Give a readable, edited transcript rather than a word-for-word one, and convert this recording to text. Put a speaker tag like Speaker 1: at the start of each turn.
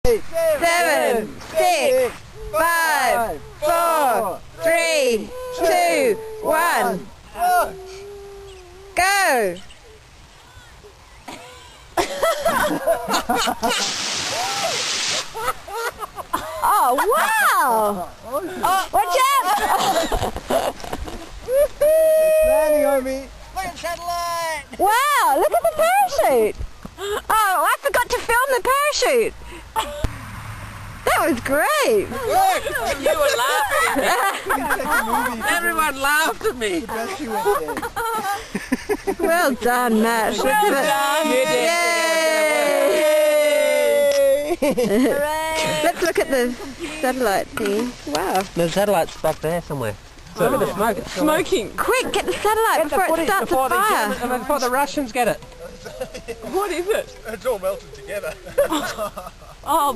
Speaker 1: 7, 6, 5, 4, 3, 2, 1. Go! Oh, wow! Oh, watch out!
Speaker 2: It's landing on me.
Speaker 3: Look at satellite!
Speaker 1: Wow, look at the parachute! Oh, I forgot to film the parachute! That was great!
Speaker 3: Look! You were laughing! Everyone laughed at me!
Speaker 2: Rusty went there.
Speaker 1: Well done, Matt.
Speaker 3: Well done! You did!
Speaker 1: Yay! Let's look at the satellite thing. Wow.
Speaker 3: The satellite's back there somewhere. Look at the smoke. It's
Speaker 4: Smoking.
Speaker 1: Quick, get the satellite before it starts a fire.
Speaker 3: Before the Russians get it.
Speaker 4: What is it?
Speaker 2: It's all melted together.
Speaker 4: Oh, the